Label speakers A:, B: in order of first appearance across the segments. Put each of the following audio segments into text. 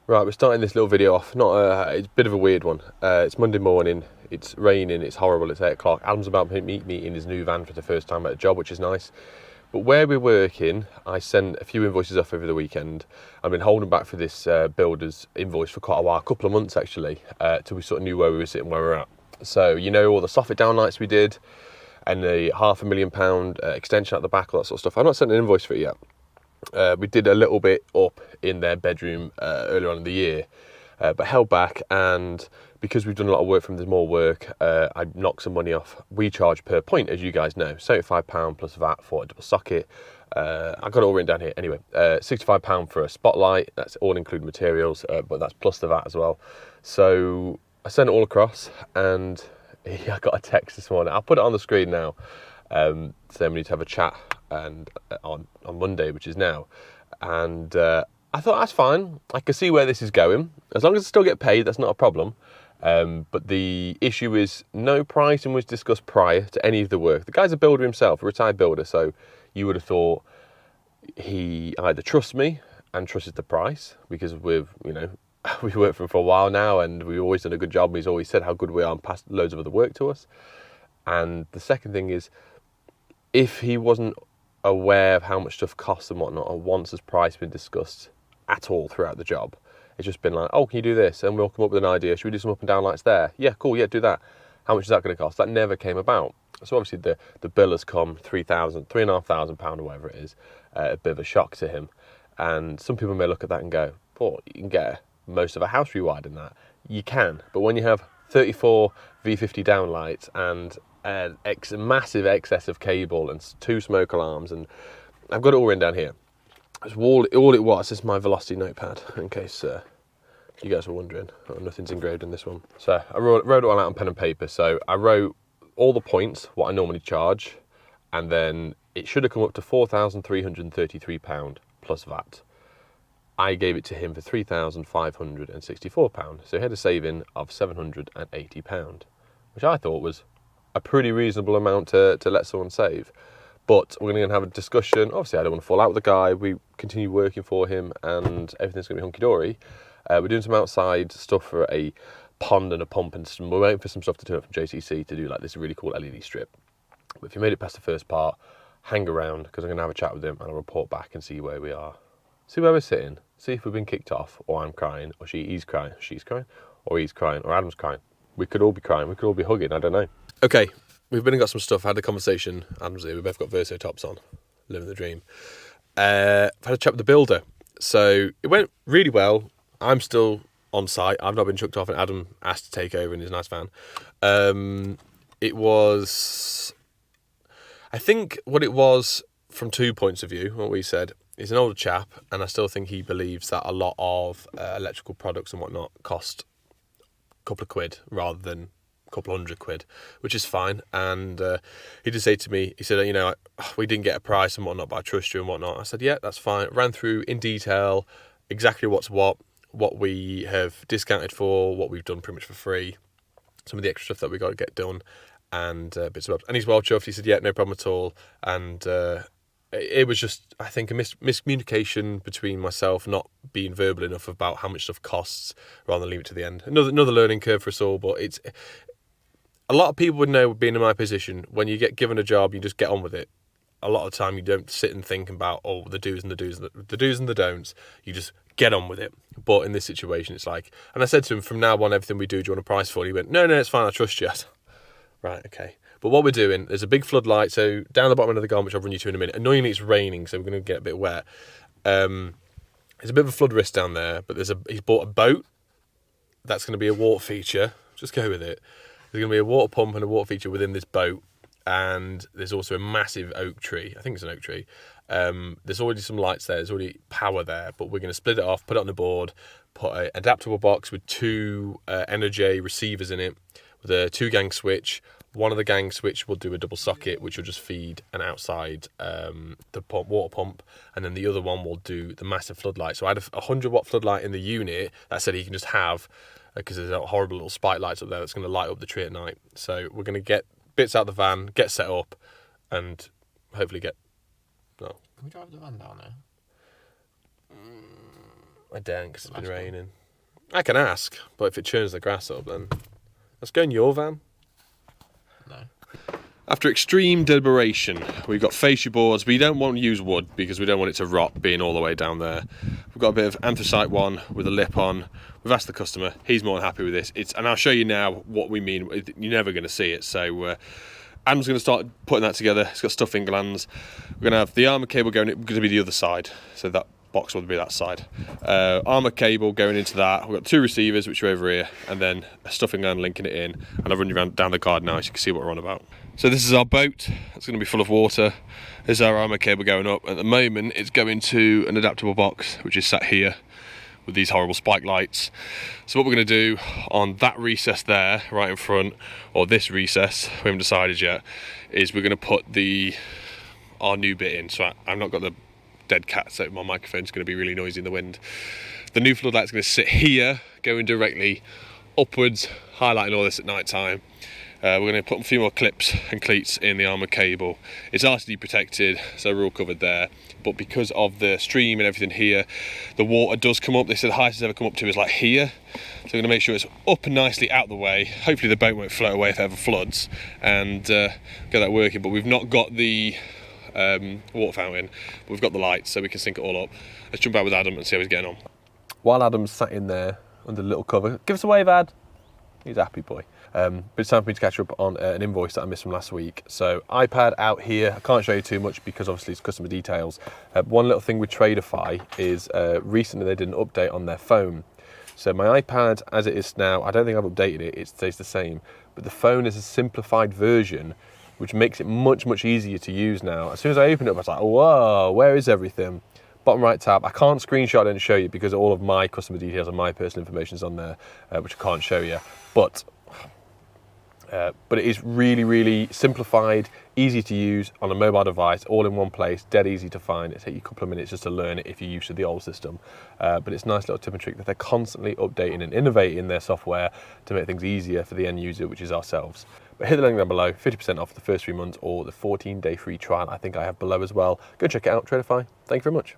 A: Right, we're starting this little video off. It's a bit of a weird one. It's Monday morning. It's raining. It's horrible. It's 8 o'clock. Adam's about to meet me in his new van for the first time at a job, which is nice. But where we're working, I sent a few invoices off over the weekend. I've been holding back for this builder's invoice for quite a while, a couple of months actually, till we sort of knew where we were sitting, where we were at. So, all the soffit downlights we did, and the £500,000 extension at the back, all that sort of stuff. I've not sent an invoice for it yet. We did a little bit up in their bedroom earlier on in the year, but held back, and because we've done a lot of work from there's more work, I knocked some money off. We charge per point, as you guys know, £75 plus VAT for a double socket. I got it all written down here. Anyway, £65 for a spotlight. That's all including materials, but that's plus the VAT as well. So I sent it all across, and I got a text this morning. I'll put it on the screen now. Saying we need to have a chat and on Monday, which is now. And I thought, that's fine. I can see where this is going. As long as I still get paid, that's not a problem. But the issue is no pricing was discussed prior to any of the work. The guy's a builder himself, a retired builder, so you would have thought he either trusts me and trusted the price, because we've worked for him for a while now and we've always done a good job, and he's always said how good we are and passed loads of other work to us. And the second thing is, if he wasn't aware of how much stuff costs and whatnot, and once has price been discussed at all throughout the job, it's just been like, oh, can you do this? And we'll come up with an idea. Should we do some up and down lights there? Yeah, cool, yeah, do that. How much is that going to cost? That never came about. So obviously the bill has come £3,500 or whatever it is, a bit of a shock to him. And some people may look at that and go, oh, you can get most of a house rewired in that. You can, but when you have 34 V50 downlights and massive excess of cable and 2 smoke alarms, and I've got it all written down here. It's all it was. This is my Velocity notepad, in case you guys were wondering. Nothing's engraved in this one. So I wrote it all out on pen and paper. So I wrote all the points, what I normally charge, and then it should have come up to £4,333 plus VAT. I gave it to him for £3,564, so he had a saving of £780, which I thought was a pretty reasonable amount to let someone save. But we're going to have a discussion. Obviously, I don't want to fall out with the guy. We continue working for him, and everything's going to be hunky-dory. We're doing some outside stuff for a pond and a pump, and we're waiting for some stuff to turn up from JCC to do like this really cool LED strip. But if you made it past the first part, hang around, because I'm going to have a chat with him, and I'll report back and see where we are. See where we're sitting. See if we've been kicked off, or I'm crying, or she's crying, or he's crying, or Adam's crying. We could all be crying. We could all be hugging. I don't know. Okay, we've been and got some stuff. I had a conversation. Adam's here. We both got Verso tops on. Living the dream. I've had a chat with the builder. So it went really well. I'm still on site. I've not been chucked off, and Adam asked to take over in his nice van. It was... I think what it was, from 2 points of view, what we said, he's an older chap, and I still think he believes that a lot of electrical products and whatnot cost a couple of quid rather than a couple of £100, which is fine. And he did say to me, he said, we didn't get a price and whatnot, but I trust you and whatnot. I said, yeah, that's fine. Ran through in detail exactly what's what we have discounted for, what we've done pretty much for free, some of the extra stuff that we got to get done, and bits of bobs. And he's well chuffed. He said, yeah, no problem at all. And it was just, I think, a miscommunication between myself not being verbal enough about how much stuff costs, rather than leave it to the end. Another learning curve for us all, but it's... A lot of people would know, being in my position, when you get given a job, you just get on with it. A lot of the time, you don't sit and think about, the do's and the do's, the do's and the don'ts. You just get on with it. But in this situation, it's like... And I said to him, from now on, everything we do you want a price for? And he went, no, it's fine, I trust you. Right, okay. But what we're doing, there's a big floodlight, so down the bottom of the garden, which I'll run you to in a minute. Annoyingly, it's raining, so we're going to get a bit wet. There's a bit of a flood risk down there, but he's bought a boat. That's going to be a water feature. Just go with it. There's going to be a water pump and a water feature within this boat, and there's also a massive oak tree. I think it's an oak tree. There's already some lights there. There's already power there, but we're going to split it off, put it on the board, put an adaptable box with 2 Energy receivers in it, with a 2-gang switch. One of the gang switch will do a double socket, which will just feed an outside water pump, and then the other one will do the massive floodlight. So I had a 100-watt floodlight in the unit that said he can just have, because there's a horrible little spike lights up there that's going to light up the tree at night. So we're going to get bits out of the van, get set up, and hopefully get... No.
B: Can we drive the van down there?
A: I don't, because it's been raining. I can ask, but if it churns the grass up, then let's go in your van.
B: No.
A: After extreme deliberation, we've got fascia boards. We don't want to use wood because we don't want it to rot being all the way down there. We've got a bit of anthracite one with a lip on. We've asked the customer, he's more than happy with this. And I'll show you now what we mean. You're never going to see it. So Adam's going to start putting that together. It's got stuffing glands. We're going to have the armour cable going to be the other side. So that box will be that side. Armour cable going into that. We've got 2 receivers which are over here, and then a stuffing gland linking it in. And I'll run you down the card now so you can see what we're on about. So this is our boat. It's going to be full of water. This is our armour cable going up. At the moment it's going to an adaptable box which is sat here with these horrible spike lights. So what we're going to do on that recess there, right in front, or this recess, we haven't decided yet, is we're going to put our new bit in. So I've not got the dead cat, so my microphone's going to be really noisy in the wind. The new floodlight's going to sit here, going directly upwards, highlighting all this at night time. We're going to put a few more clips and cleats in the armour cable. It's RCD protected, so we're all covered there. But because of the stream and everything here, the water does come up. They said the highest it's ever come up to is like here. So we're going to make sure it's up and nicely out the way. Hopefully the boat won't float away if it ever floods, and get that working. But we've not got the water fountain, but we've got the lights, so we can sync it all up. Let's jump out with Adam and see how he's getting on. While Adam's sat in there under the little cover, give us a wave, Ad. He's a happy boy. But it's time for me to catch up on an invoice that I missed from last week. So iPad out here. I can't show you too much because obviously it's customer details. One little thing with Tradify is recently they did an update on their phone. So my iPad as it is now, I don't think I've updated it, it stays the same. But the phone is a simplified version which makes it much, much easier to use now. As soon as I opened it up, I was like, whoa, where is everything? Bottom right tab, I can't screenshot it and show you because all of my customer details and my personal information is on there, which I can't show you. But it is really, really simplified, easy to use on a mobile device, all in one place, dead easy to find. It'll take you a couple of minutes just to learn it if you're used to the old system. But it's a nice little tip and trick that they're constantly updating and innovating their software to make things easier for the end user, which is ourselves. But hit the link down below, 50% off the first 3 months or the 14-day free trial. I think I have below as well. Go check it out, Tradify. Thank you very much.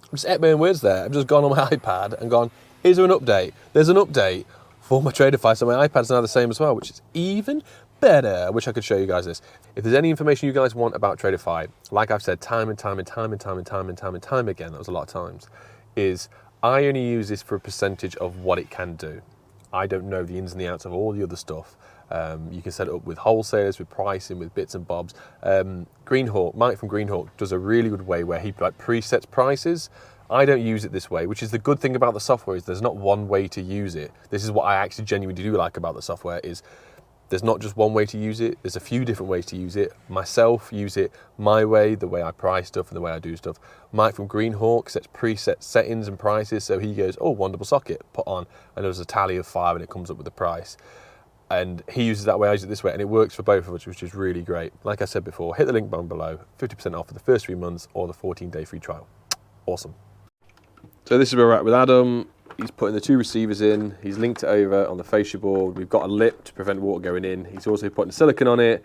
A: I'm just ate my own words there. I've just gone on my iPad and gone, here's an update. There's an update for my Tradify, so my iPad's now the same as well, which is even better. I wish I could show you guys this. If there's any information you guys want about Tradify, like I've said time and time again, that was a lot of times, is I only use this for a percentage of what it can do. I don't know the ins and the outs of all the other stuff. You can set it up with wholesalers, with pricing, with bits and bobs. Greenhawk, Mike from Greenhawk does a really good way where he presets prices. I don't use it this way, which is the good thing about the software is there's not one way to use it. This is what I actually genuinely do like about the software is there's not just one way to use it. There's a few different ways to use it. Myself use it my way, the way I price stuff and the way I do stuff. Mike from Greenhawk sets preset settings and prices. So he goes, oh, one double socket, put on, and there's a tally of 5 and it comes up with the price. And he uses that way, I use it this way, and it works for both of us, which is really great. Like I said before, hit the link down below, 50% off for the first 3 months or the 14-day free trial. Awesome. So this is where we're at with Adam. He's putting the 2 receivers in. He's linked it over on the fascia board. We've got a lip to prevent water going in. He's also putting silicone on it.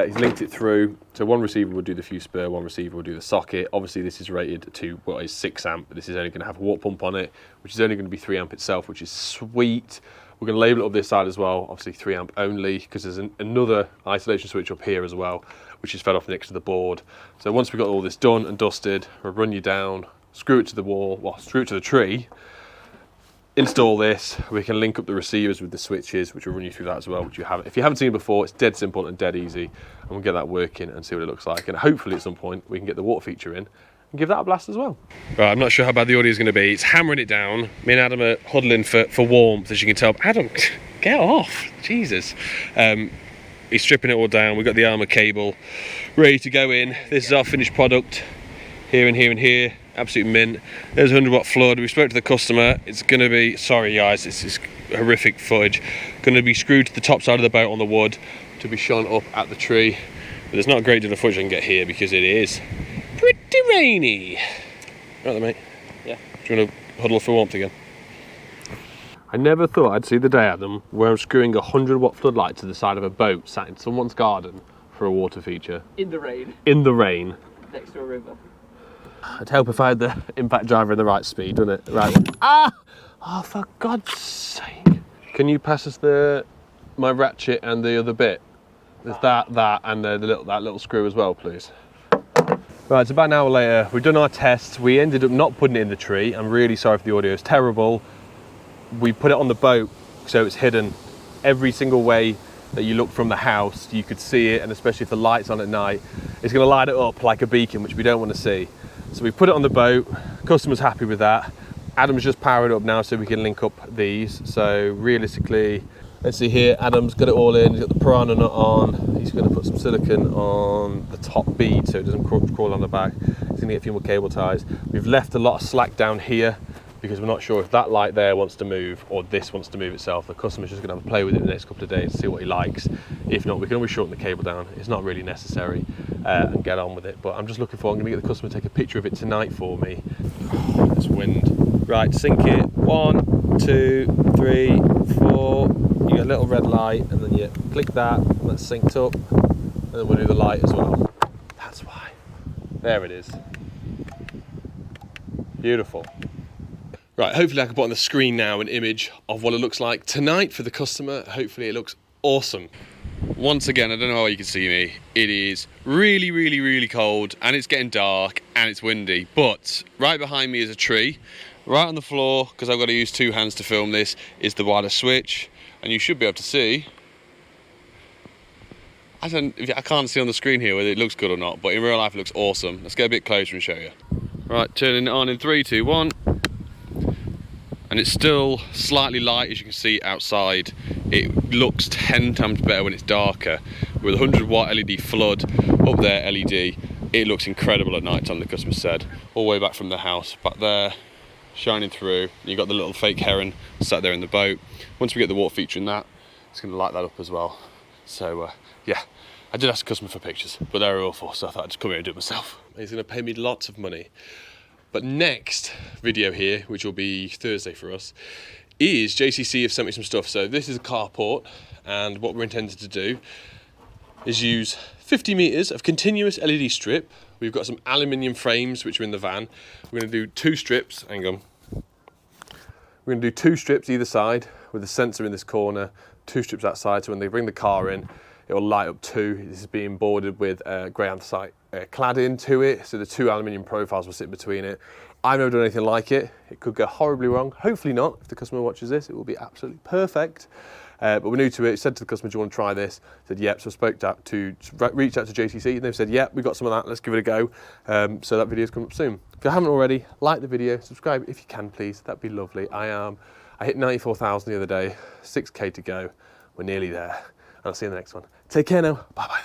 A: He's linked it through. So one receiver will do the fuse spur, one receiver will do the socket. Obviously this is rated to what is 6 amp, but this is only going to have a water pump on it, which is only going to be 3 amp itself, which is sweet. We're going to label it up this side as well, obviously 3 amp only, because there's another isolation switch up here as well, which is fed off next to the board. So once we've got all this done and dusted, we'll run you down, screw it to the wall, well, screw it to the tree, install this. We can link up the receivers with the switches, which will run you through that as well, which you haven't. If you haven't seen it before, it's dead simple and dead easy, and we'll get that working and see what it looks like. And hopefully at some point we can get the water feature in and give that a blast as well. Right, I'm not sure how bad the audio is going to be. It's hammering it down. Me and Adam are huddling for warmth, as you can tell. Adam, get off, Jesus. He's stripping it all down. We've got the armour cable ready to go in. This is our finished product. Here and here and here, absolute mint. There's a 100 watt flood. We spoke to the customer. It's going to be, sorry guys, this is horrific footage. Going to be screwed to the top side of the boat on the wood to be shone up at the tree. But there's not a great deal of footage I can get here because it is pretty rainy. Right there, mate?
B: Yeah.
A: Do you want to huddle for warmth again? I never thought I'd see the day, Adam, where I'm screwing a 100 watt floodlight to the side of a boat sat in someone's garden for a water feature.
B: In the rain.
A: In the rain.
B: Next to a river.
A: It'd help if I had the impact driver in the right speed, wouldn't it? Right. Ah! Oh, for God's sake. Can you pass us my ratchet and the other bit? There's that, and that little screw as well, please. Right, it's about an hour later. We've done our tests. We ended up not putting it in the tree. I'm really sorry if the audio is terrible. We put it on the boat, so it's hidden. Every single way that you look from the house, you could see it, and especially if the light's on at night, it's going to light it up like a beacon, which we don't want to see. So we put it on the boat. Customer's happy with that. Adam's just powered up now so we can link up these. So realistically, let's see here, Adam's got it all in. He's got the piranha nut on. He's going to put some silicone on the top bead so it doesn't crawl on the back. He's going to get a few more cable ties. We've left a lot of slack down here because we're not sure if that light there wants to move or this wants to move itself. The customer's just going to have a play with it in the next couple of days to see what he likes. If not, we can always shorten the cable down. It's not really necessary and get on with it. But I'm just looking I'm going to get the customer to take a picture of it tonight for me. This wind. Right, sync it. 1, 2, 3, 4. You get a little red light and then you click that, and that's synced up. And then we'll do the light as well. That's why. There it is. Beautiful. Right, hopefully I can put on the screen now an image of what it looks like tonight for the customer. Hopefully it looks awesome. Once again, I don't know how you can see me. It is really, really, really cold and it's getting dark and it's windy. But right behind me is a tree. Right on the floor, because I've got to use 2 hands to film this, is the wireless switch. And you should be able to see. I can't see on the screen here whether it looks good or not, but in real life it looks awesome. Let's get a bit closer and show you. Right, turning it on in 3, 2, 1. And it's still slightly light, as you can see outside. It looks 10 times better when it's darker. With a 100 watt LED flood up there, LED, it looks incredible at night time, the customer said. All the way back from the house, back there, shining through. You got the little fake heron sat there in the boat. Once we get the water feature in that, it's going to light that up as well. So yeah, I did ask the customer for pictures, but they were awful, so I thought I'd just come here and do it myself. He's going to pay me lots of money. But next video here, which will be Thursday for us, is JCC have sent me some stuff. So this is a carport, and what we're intending to do is use 50 meters of continuous LED strip. We've got some aluminium frames which are in the van. We're going to do 2 strips. Hang on. We're going to do 2 strips either side with a sensor in this corner, 2 strips outside. So when they bring the car in, it will light up 2. This is being boarded with grey anthracite cladding to it, so the 2 aluminium profiles will sit between it. I've never done anything like it. It could go horribly wrong. Hopefully not. If the customer watches this, it will be absolutely perfect. But we're new to it. Said to the customer, do you want to try this? Said, yep. So I reached out to JCC, and they've said, yep, we've got some of that. Let's give it a go. So that video's coming up soon. If you haven't already, like the video, subscribe if you can, please. That'd be lovely. I hit 94,000 the other day. 6K to go. We're nearly there. And I'll see you in the next one. Take care now. Bye bye.